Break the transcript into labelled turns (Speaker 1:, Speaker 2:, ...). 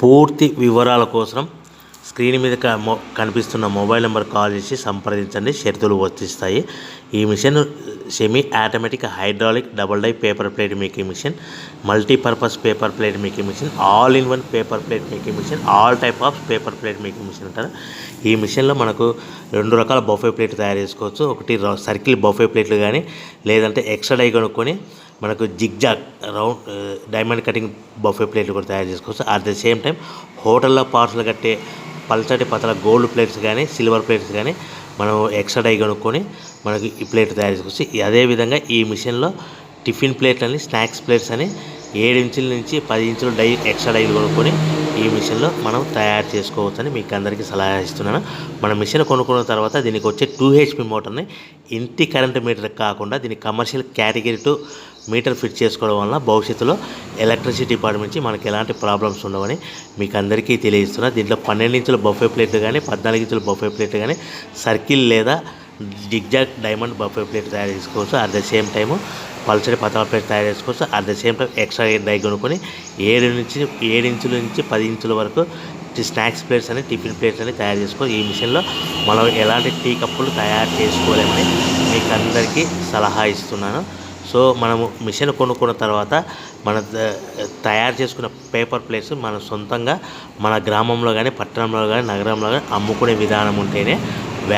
Speaker 1: పూర్తి వివరాల కోసం స్క్రీన్ మీద కనిపిస్తున్న మొబైల్ నెంబర్ కాల్ చేసి సంప్రదించండి. షరతులు వర్తిస్తాయి. ఈ machine semi automatic hydraulic double die paper plate making machine, multipurpose paper plate making machine, all in one paper plate making machine, all type of paper plate making machine అంటారు. ఈ మిషన్లో మనకు 2 రకాల బఫే ప్లేట్ తయారు చేసుకోవచ్చు. ఒకటి circle buffet ప్లేట్లు కానీ, లేదంటే ఎక్స్ట్రా డై కొనుక్కొని మనకు zigzag round diamond cutting buffet ప్లేట్లు కూడా తయారు చేసుకోవచ్చు. అట్ ద సేమ్ టైం హోటల్లో పార్సల్ కట్టే పల్చటి పతల గోల్డ్ ప్లేట్స్ కానీ, సిల్వర్ ప్లేట్స్ కానీ మనం ఎక్స్ట్రా డై కొనుక్కొని మనకి ఈ ప్లేట్ తయారు చేసుకోవచ్చు. అదేవిధంగా ఈ మిషన్లో టిఫిన్ ప్లేట్లు అని, స్నాక్స్ ప్లేట్స్ అని 7 ఇంచుల నుంచి 10 ఇంచుల డై ఎక్స్ట్రా డైలు కొనుక్కొని ఈ మిషన్లో మనం తయారు చేసుకోవచ్చని మీకు అందరికీ సలహా ఇస్తున్నాను. మన మిషన్ కొనుక్కున్న తర్వాత దీనికి వచ్చే 2 HP మోటార్ని ఇంటి కరెంట్ మీటర్ కాకుండా దీనికి కమర్షియల్ కేటగిరీ 2 మీటర్ ఫిట్ చేసుకోవడం వల్ల భవిష్యత్తులో ఎలక్ట్రిసిటీ డిపార్ట్మెంట్ నుంచి మనకి ఎలాంటి ప్రాబ్లమ్స్ ఉండవని మీకు అందరికీ తెలియజేస్తున్నా. దీంట్లో 12 ఇంచుల బఫే ప్లేట్లు కానీ, 14 ఇంచుల బఫే ప్లేట్లు కానీ, సర్కిల్ లేదా జిగ్జాగ్ డైమండ్ బఫే ప్లేట్ తయారు చేసుకోవచ్చు. అట్ ద సేమ్ టైము పల్చడి పతల ప్లేట్ తయారు చేసుకోవచ్చు. At the same time extra die కొనుక్కొని 7 ఇంచుల నుంచి 10 ఇంచుల వరకు స్నాక్స్ ప్లేట్స్ అని, టిఫిన్ ప్లేట్స్ అని తయారు చేసుకోవచ్చు. ఈ మిషన్లో మనం ఎలాంటి టీ కప్పులు తయారు చేసుకోలేమని మీకు అందరికీ సలహా ఇస్తున్నాను. సో మనము మిషన్ కొనుక్కున్న తర్వాత మన తయారు చేసుకున్న పేపర్ ప్లేట్స్ మన సొంతంగా మన గ్రామంలో కానీ, పట్టణంలో కానీ, నగరంలో కానీ అమ్ముకునే విధానం ఉంటేనే